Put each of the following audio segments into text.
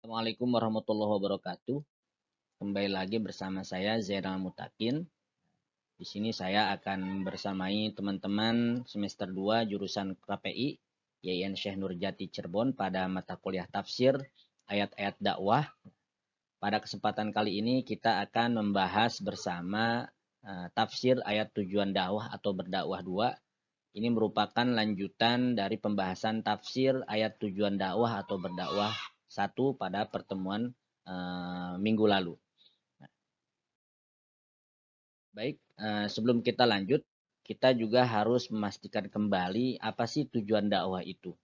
Assalamualaikum warahmatullahi wabarakatuh. Kembali lagi bersama saya Zainal Mutakin. Di sini saya akan bersamai teman-teman semester 2 jurusan KPI YIN Syekh Nurjati Cirebon pada mata kuliah tafsir ayat-ayat dakwah. Pada kesempatan kali ini kita akan membahas bersama tafsir ayat tujuan dakwah atau berdakwah 2. Ini merupakan lanjutan dari pembahasan tafsir ayat tujuan dakwah atau berdakwah 1 pada pertemuan minggu lalu. Baik, sebelum kita lanjut, kita juga harus memastikan kembali apa sih tujuan dakwah itu.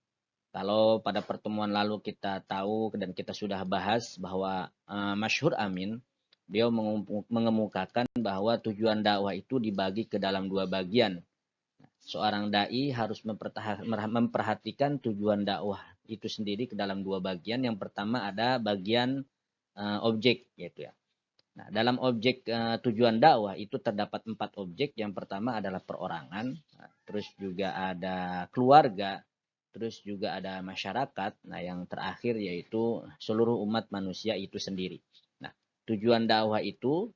Kalau pada pertemuan lalu kita tahu dan kita sudah bahas bahwa Masyhur Amin, beliau mengemukakan bahwa tujuan dakwah itu dibagi ke dalam dua bagian. Seorang dai harus memperhatikan tujuan dakwah itu sendiri ke dalam dua bagian. Yang pertama ada bagian objek, gitu ya. Nah, dalam objek tujuan dakwah itu terdapat 4 objek. Yang pertama adalah perorangan, terus juga ada keluarga, terus juga ada masyarakat. Nah, yang terakhir yaitu seluruh umat manusia itu sendiri. Nah, tujuan dakwah itu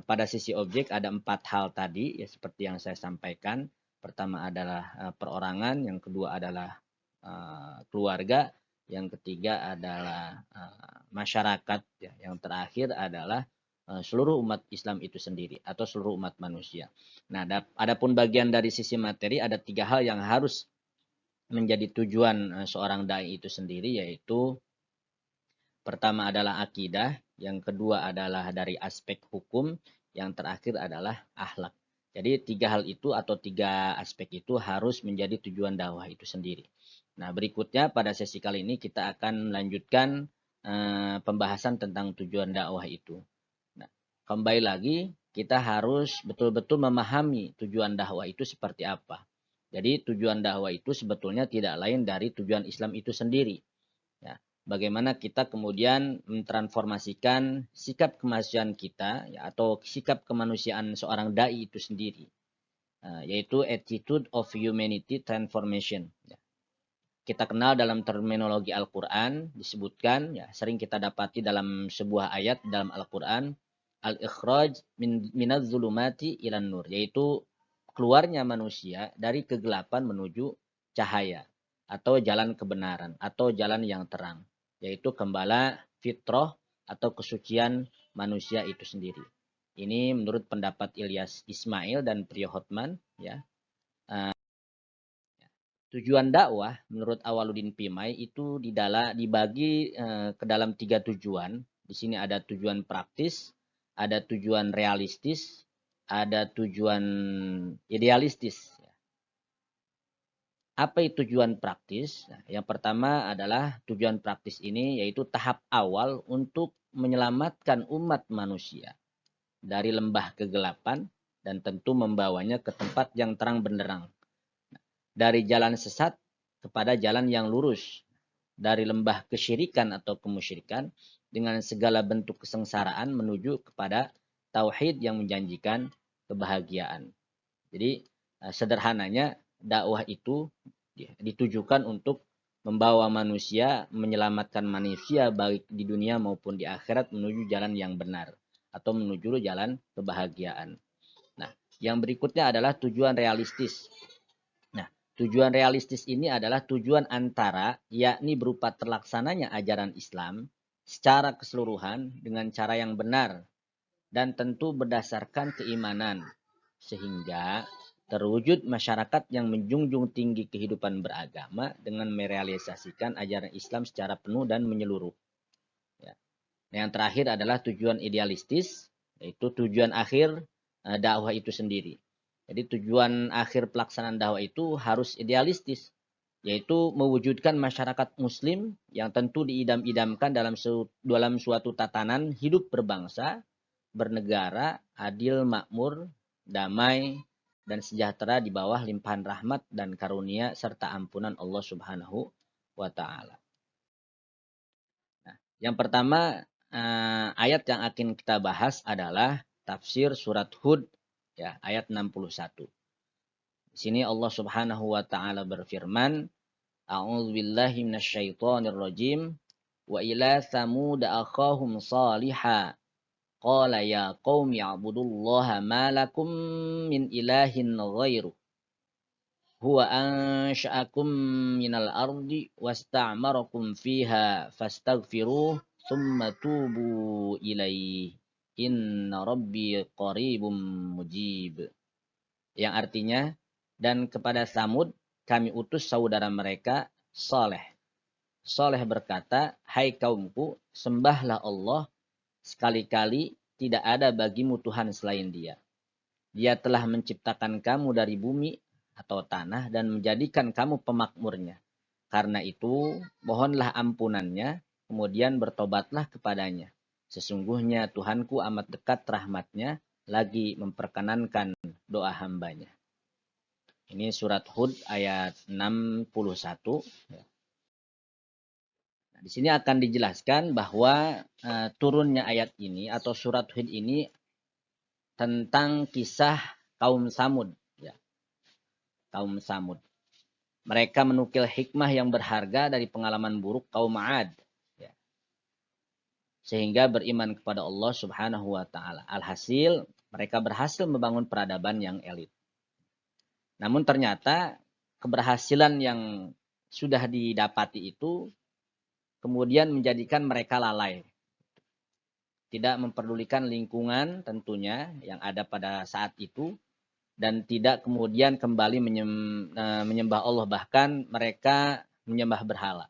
pada sisi objek ada 4 hal tadi, ya seperti yang saya sampaikan. Pertama adalah perorangan, yang kedua adalah keluarga, yang ketiga adalah masyarakat, ya. Yang terakhir adalah seluruh umat Islam itu sendiri atau seluruh umat manusia. Nah, adapun bagian dari sisi materi ada 3 hal yang harus menjadi tujuan seorang dai itu sendiri, yaitu pertama adalah akidah, yang kedua adalah dari aspek hukum, yang terakhir adalah akhlak. Jadi 3 hal itu atau 3 aspek itu harus menjadi tujuan dakwah itu sendiri. Nah, berikutnya pada sesi kali ini kita akan melanjutkan pembahasan tentang tujuan dakwah itu. Nah, kembali lagi kita harus betul-betul memahami tujuan dakwah itu seperti apa. Jadi tujuan dakwah itu sebetulnya tidak lain dari tujuan Islam itu sendiri. Ya, bagaimana kita kemudian mentransformasikan sikap kemanusiaan kita, ya, atau sikap kemanusiaan seorang dai itu sendiri, yaitu attitude of humanity transformation. Ya. Kita kenal dalam terminologi Al-Quran disebutkan, ya, sering kita dapati dalam sebuah ayat dalam Al-Quran, al-ikhraj minaz zulumati ilan nur, yaitu keluarnya manusia dari kegelapan menuju cahaya atau jalan kebenaran atau jalan yang terang, yaitu kembali fitrah atau kesucian manusia itu sendiri. Ini menurut pendapat Ilyas Ismail dan Priyo Hotman, ya. Tujuan dakwah menurut Awaludin Pimai itu dibagi ke dalam 3 tujuan. Di sini ada tujuan praktis, ada tujuan realistis, ada tujuan idealistis. Apa itu tujuan praktis? Nah, yang pertama adalah tujuan praktis ini yaitu tahap awal untuk menyelamatkan umat manusia dari lembah kegelapan dan tentu membawanya ke tempat yang terang benderang. Dari jalan sesat kepada jalan yang lurus. Dari lembah kesyirikan atau kemusyrikan dengan segala bentuk kesengsaraan menuju kepada tauhid yang menjanjikan kebahagiaan. Jadi sederhananya dakwah itu ditujukan untuk membawa manusia, menyelamatkan manusia baik di dunia maupun di akhirat menuju jalan yang benar atau menuju jalan kebahagiaan. Nah, yang berikutnya adalah tujuan realistis. Nah, tujuan realistis ini adalah tujuan antara, yakni berupa terlaksananya ajaran Islam secara keseluruhan dengan cara yang benar dan tentu berdasarkan keimanan, sehingga terwujud masyarakat yang menjunjung tinggi kehidupan beragama dengan merealisasikan ajaran Islam secara penuh dan menyeluruh. Ya. Nah, yang terakhir adalah tujuan idealistis, yaitu tujuan akhir dakwah itu sendiri. Jadi tujuan akhir pelaksanaan dakwah itu harus idealistis, yaitu mewujudkan masyarakat muslim yang tentu diidam-idamkan dalam suatu tatanan hidup berbangsa, bernegara, adil, makmur, damai, dan sejahtera di bawah limpahan rahmat dan karunia serta ampunan Allah Subhanahu wa Ta'ala. Nah, yang pertama ayat yang akan kita bahas adalah tafsir surat Hud, ya, ayat 61. Di sini Allah Subhanahu wa Ta'ala berfirman, A'udzubillahi minasyaitonirrajim. Wa ila Tsamud akhahum Shaliha qala ya qaumi ibudullaha ma lakum min ilahin ghairu huwa ansha'akum minal ardi wasta'marakum fiha fastaghfiruh thumma tubu ilaihi inna rabbi qaribum mujib. Yang artinya, dan kepada Samud kami utus saudara mereka Saleh. Saleh berkata, hai kaumku, sembahlah Allah, sekali-kali tidak ada bagimu Tuhan selain Dia. Dia telah menciptakan kamu dari bumi atau tanah dan menjadikan kamu pemakmurnya. Karena itu, mohonlah ampunannya, kemudian bertobatlah kepadanya. Sesungguhnya Tuhanku amat dekat rahmatnya, lagi memperkenankan doa hambanya. Ini surat Hud ayat 61. Nah, di sini akan dijelaskan bahwa turunnya ayat ini atau surat Hud ini tentang kisah kaum Samud. Ya, kaum Samud. Mereka menukil hikmah yang berharga dari pengalaman buruk kaum Ad. Ya, sehingga beriman kepada Allah Subhanahu wa Ta'ala. Alhasil, mereka berhasil membangun peradaban yang elit. Namun ternyata keberhasilan yang sudah didapati itu kemudian menjadikan mereka lalai. Tidak memperdulikan lingkungan tentunya yang ada pada saat itu. Dan tidak kemudian kembali menyembah Allah. Bahkan mereka menyembah berhala.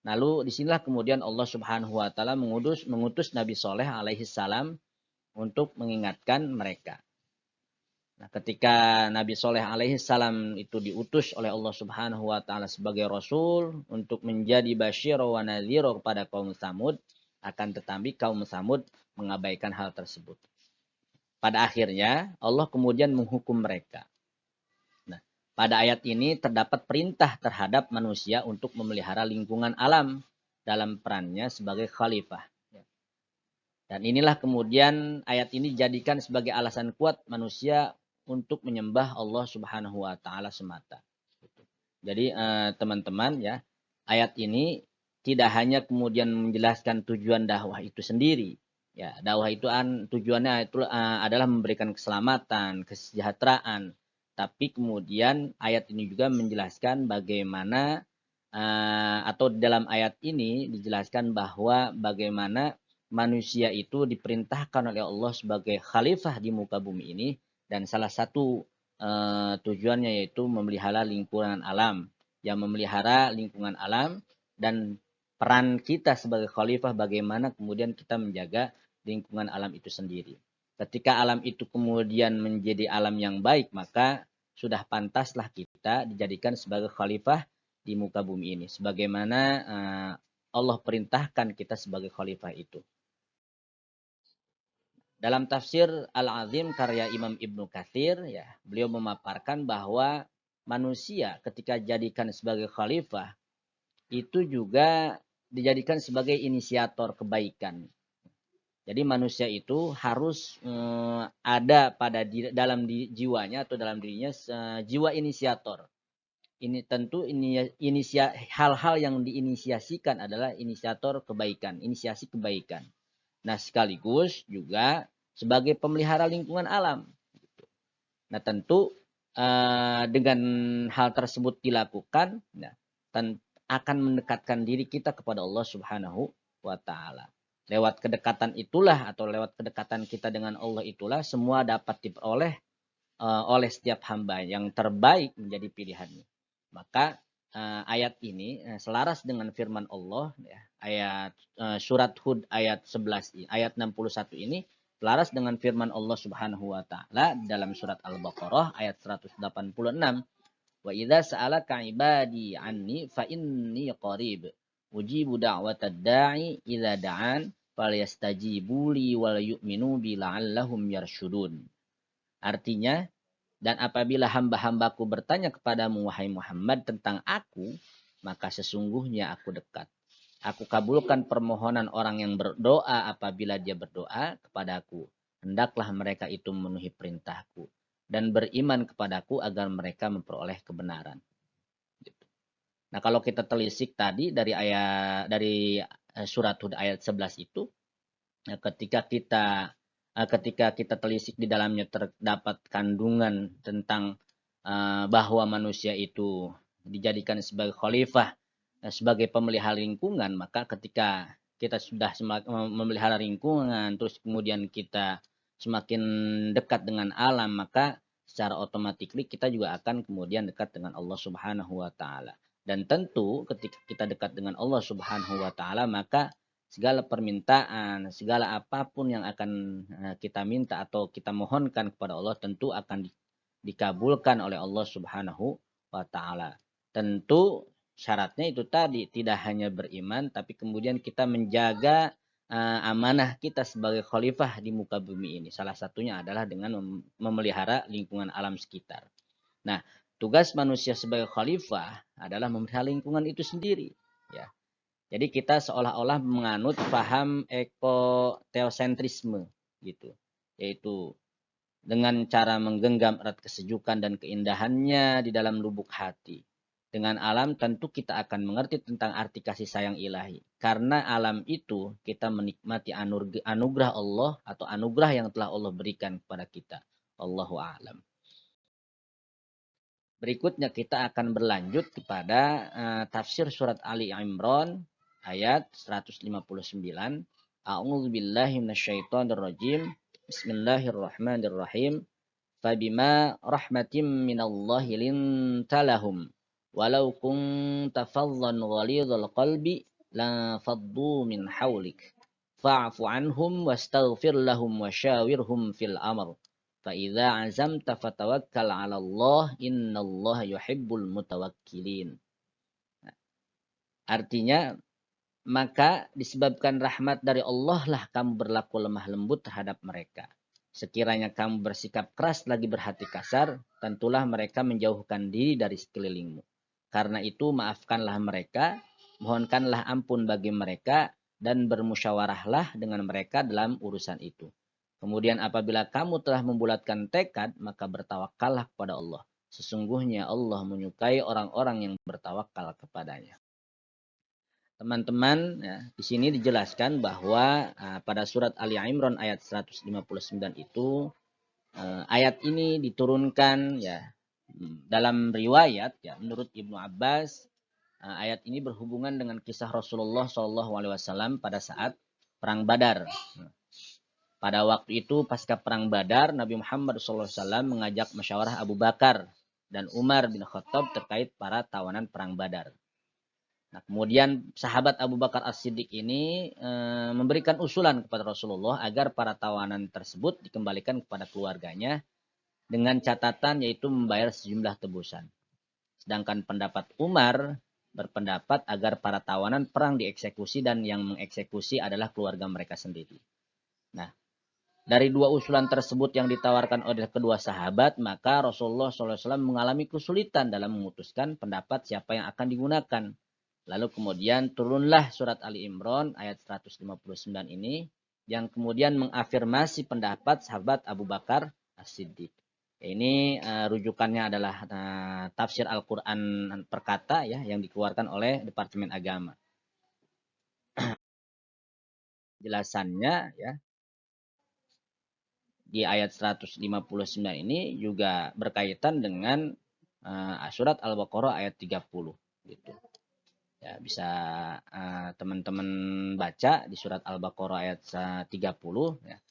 Lalu disinilah kemudian Allah Subhanahu wa Ta'ala mengutus Nabi Soleh alaihi salam untuk mengingatkan mereka. Nah, ketika Nabi Soleh alaihi salam itu diutus oleh Allah Subhanahu wa Ta'ala sebagai Rasul untuk menjadi basyir wa nadhir kepada kaum Samud, akan tetapi kaum Samud mengabaikan hal tersebut. Pada akhirnya Allah kemudian menghukum mereka. Nah, pada ayat ini terdapat perintah terhadap manusia untuk memelihara lingkungan alam dalam perannya sebagai khalifah. Dan inilah kemudian ayat ini dijadikan sebagai alasan kuat manusia untuk menyembah Allah Subhanahu wa Ta'ala semata. Jadi teman-teman ya, ayat ini tidak hanya kemudian menjelaskan tujuan dakwah itu sendiri. Ya, dakwah itu tujuannya itu adalah memberikan keselamatan, kesejahteraan. Tapi kemudian ayat ini juga menjelaskan bagaimana atau dalam ayat ini dijelaskan bahwa bagaimana manusia itu diperintahkan oleh Allah sebagai khalifah di muka bumi ini, dan salah satu tujuannya yaitu memelihara lingkungan alam. Yang memelihara lingkungan alam dan peran kita sebagai khalifah bagaimana kemudian kita menjaga lingkungan alam itu sendiri. Ketika alam itu kemudian menjadi alam yang baik, maka sudah pantaslah kita dijadikan sebagai khalifah di muka bumi ini. Sebagaimana Allah perintahkan kita sebagai khalifah itu. Dalam tafsir Al-Azim karya Imam Ibnu Katsir, ya, beliau memaparkan bahwa manusia ketika dijadikan sebagai khalifah itu juga dijadikan sebagai inisiator kebaikan. Jadi manusia itu harus ada pada dalam jiwanya atau dalam dirinya jiwa inisiator. Ini tentu hal-hal yang diinisiasikan adalah inisiator kebaikan, inisiasi kebaikan. Nah, sekaligus juga sebagai pemelihara lingkungan alam. Nah, tentu dengan hal tersebut dilakukan, nah, akan mendekatkan diri kita kepada Allah Subhanahu wa Ta'ala. Lewat kedekatan itulah atau lewat kedekatan kita dengan Allah itulah semua dapat diperoleh oleh setiap hamba, yang terbaik menjadi pilihannya. Maka ayat ini selaras dengan firman Allah, ya, ayat surat Hud ayat 11 ayat 61 ini selaras dengan firman Allah Subhanahu wa Ta'ala dalam surat Al-Baqarah ayat 186. Wa idza sa'alaka ibadi anni fa inni qarib ujibu da'watad da'i idza da'an falyastajibu li wal yu'minu bi la'allahum yarsyudun. Artinya, dan apabila hamba-hambaku bertanya kepadamu wahai Muhammad tentang aku, maka sesungguhnya aku dekat. Aku kabulkan permohonan orang yang berdoa apabila dia berdoa kepadaku. Hendaklah mereka itu memenuhi perintahku dan beriman kepadaku agar mereka memperoleh kebenaran. Nah, kalau kita telisik tadi dari surat Hud ayat 11 itu, ketika kita telisik di dalamnya terdapat kandungan tentang bahwa manusia itu dijadikan sebagai khalifah, sebagai pemelihara lingkungan, maka ketika kita sudah memelihara lingkungan, terus kemudian kita semakin dekat dengan alam, maka secara otomatis kita juga akan kemudian dekat dengan Allah Subhanahu wa taala. Dan tentu ketika kita dekat dengan Allah Subhanahu wa taala, maka segala permintaan, segala apapun yang akan kita minta atau kita mohonkan kepada Allah tentu akan dikabulkan oleh Allah Subhanahu wa taala. Tentu syaratnya itu tadi, tidak hanya beriman tapi kemudian kita menjaga amanah kita sebagai khalifah di muka bumi ini. Salah satunya adalah dengan memelihara lingkungan alam sekitar. Nah, tugas manusia sebagai khalifah adalah memelihara lingkungan itu sendiri, ya. Jadi kita seolah-olah menganut paham ekoteosentrisme gitu, yaitu dengan cara menggenggam erat kesejukan dan keindahannya di dalam lubuk hati. Dengan alam tentu kita akan mengerti tentang arti kasih sayang ilahi. Karena alam itu kita menikmati anugerah Allah atau anugerah yang telah Allah berikan kepada kita. Allahu a'lam. Berikutnya kita akan berlanjut kepada tafsir surat Ali Imran ayat 159. A'udzubillahi minasyaitonirrajim. Bismillahirrahmanirrahim. Fabima rahmatim minallahi lintalahum walau kunta faddan ghalidhal qalbi la faddu min hawlik fa'fu anhum wastaghfir lahum wasyawirhum fil amr fa idza azamta fatawakkal 'ala Allah innallaha yuhibbul mutawakkilin. Artinya, maka disebabkan rahmat dari Allah lah kamu berlaku lemah lembut terhadap mereka. Sekiranya kamu bersikap keras lagi berhati kasar, tentulah mereka menjauhkan diri dari sekelilingmu. Karena itu maafkanlah mereka, mohonkanlah ampun bagi mereka, dan bermusyawarahlah dengan mereka dalam urusan itu. Kemudian apabila kamu telah membulatkan tekad, maka bertawakallah kepada Allah. Sesungguhnya Allah menyukai orang-orang yang bertawakal kepadanya. Teman-teman, ya, di sini dijelaskan bahwa pada surat Ali Imran ayat 159 itu ayat ini diturunkan ya dalam riwayat ya menurut Ibnu Abbas, ayat ini berhubungan dengan kisah Rasulullah SAW pada saat perang Badar. Pada waktu itu pasca perang Badar, Nabi Muhammad SAW mengajak musyawarah Abu Bakar dan Umar bin Khattab terkait para tawanan perang Badar. Nah, kemudian sahabat Abu Bakar As-Siddiq ini memberikan usulan kepada Rasulullah agar para tawanan tersebut dikembalikan kepada keluarganya dengan catatan yaitu membayar sejumlah tebusan. Sedangkan pendapat Umar berpendapat agar para tawanan perang dieksekusi dan yang mengeksekusi adalah keluarga mereka sendiri. Nah, dari dua usulan tersebut yang ditawarkan oleh kedua sahabat, maka Rasulullah SAW mengalami kesulitan dalam memutuskan pendapat siapa yang akan digunakan. Lalu kemudian turunlah surat Ali Imran ayat 159 ini yang kemudian mengafirmasi pendapat sahabat Abu Bakar As-Siddiq. Ini rujukannya adalah tafsir Al-Quran perkata ya yang dikeluarkan oleh Departemen Agama. Jelasannya ya di ayat 159 ini juga berkaitan dengan surat Al-Baqarah ayat 30 gitu. Ya, bisa teman-teman baca di surat Al-Baqarah ayat 30 ya.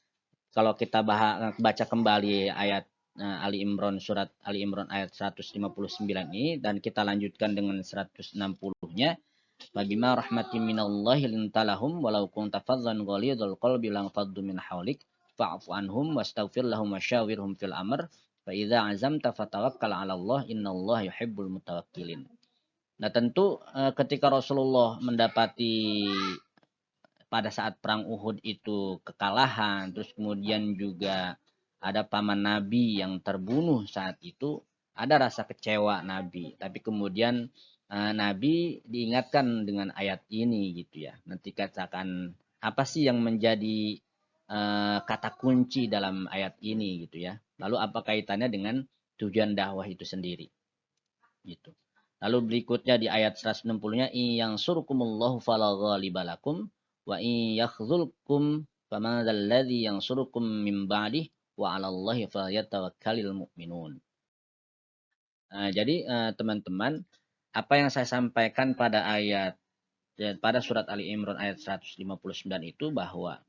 Kalau kita baca kembali ayat Ali Imran surat Ali Imran ayat 159 ini dan kita lanjutkan dengan 160-nya. Fabima rahmatin minallahi lintalahum walau kunta faddan ghalidhal qalbi lang faddu min hawlik fa'fu anhum wastaghfir lahum wasyawirhum fil amr fa idza azamta fatawakkal 'ala Allah innallaha yuhibbul mutawakkilin. Nah tentu ketika Rasulullah mendapati pada saat perang Uhud itu kekalahan, terus kemudian juga ada paman Nabi yang terbunuh saat itu, ada rasa kecewa Nabi. Tapi kemudian Nabi diingatkan dengan ayat ini gitu ya. Nanti katakan apa sih yang menjadi kata kunci dalam ayat ini gitu ya. Lalu apa kaitannya dengan tujuan dakwah itu sendiri gitu. Lalu berikutnya di ayat 160-nya yang surkumullahu fala ghalibalakum wa yakhzulkum famadzal ladzi yansurukum min ba'dih wa 'alallahi falyatawakkalul mu'minun. Jadi teman-teman, apa yang saya sampaikan pada pada surat Ali Imran ayat 159 itu bahwa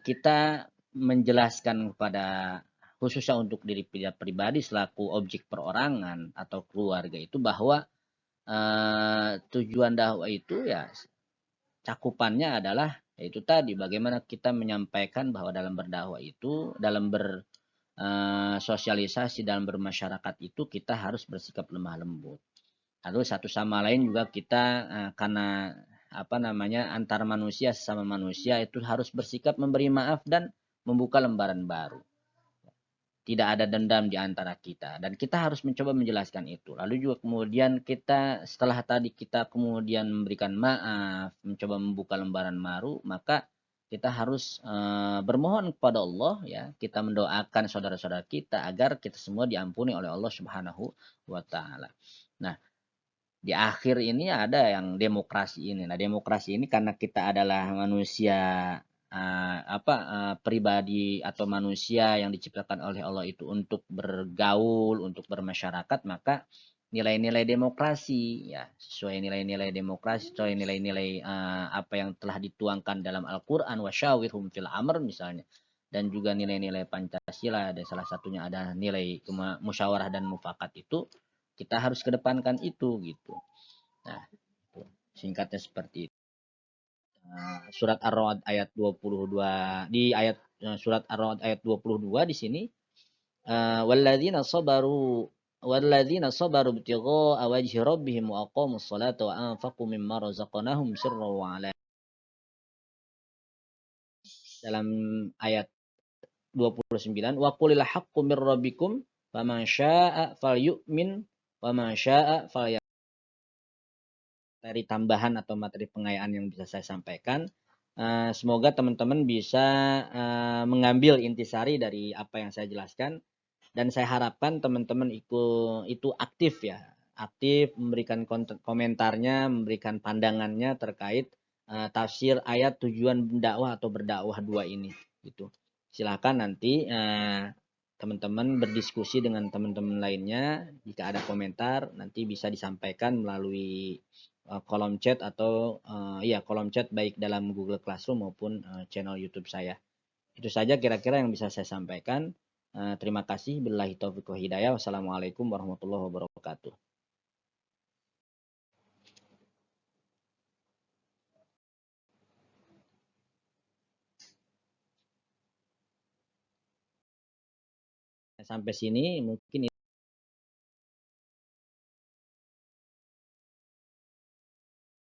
kita menjelaskan kepada khususnya untuk diri pribadi selaku objek perorangan atau keluarga itu bahwa tujuan dakwah itu ya cakupannya adalah yaitu tadi bagaimana kita menyampaikan bahwa dalam berdakwah itu dalam bersosialisasi dalam bermasyarakat itu kita harus bersikap lemah lembut. Lalu satu sama lain juga kita karena apa namanya antar manusia sesama manusia itu harus bersikap memberi maaf dan membuka lembaran baru. Tidak ada dendam di antara kita dan kita harus mencoba menjelaskan itu. Lalu juga kemudian kita setelah tadi kita kemudian memberikan maaf, mencoba membuka lembaran baru, maka kita harus bermohon kepada Allah ya, kita mendoakan saudara-saudara kita agar kita semua diampuni oleh Allah Subhanahu wa taala. Nah, di akhir ini ada yang demokrasi ini. Nah, demokrasi ini karena kita adalah manusia pribadi atau manusia yang diciptakan oleh Allah itu untuk bergaul, untuk bermasyarakat, maka nilai-nilai demokrasi ya sesuai nilai-nilai demokrasi, sesuai nilai-nilai apa yang telah dituangkan dalam Al-Qur'an wasyawirhum fil amr misalnya dan juga nilai-nilai Pancasila dan salah satunya ada nilai musyawarah dan mufakat itu kita harus kedepankan itu gitu. Nah, singkatnya seperti itu. Surat Ar-Ra'd ayat 22 di ayat surat Ar-Ra'd ayat 22 di sini walladzina sabaru ibtigha'a wajhi rabbihim wa aqamus salata wa anfaqu mimma razaqnahum sirran wa 'ala dalam ayat 29 wa qulil haqqu mir rabbikum faman syaa'a falyu'min wa man syaa'a falyakfur. Materi tambahan atau materi pengayaan yang bisa saya sampaikan. Semoga teman-teman bisa mengambil intisari dari apa yang saya jelaskan dan saya harapkan teman-teman itu aktif ya, aktif memberikan komentarnya, memberikan pandangannya terkait tafsir ayat tujuan dakwah atau berdakwah dua ini gitu. Silakan nanti teman-teman berdiskusi dengan teman-teman lainnya. Jika ada komentar nanti bisa disampaikan melalui kolom chat atau kolom chat baik dalam Google Classroom maupun channel YouTube saya. Itu saja kira-kira yang bisa saya sampaikan. Terima kasih. Billahi taufiq wa hidayah. Wassalamualaikum warahmatullahi wabarakatuh. Sampai sini mungkin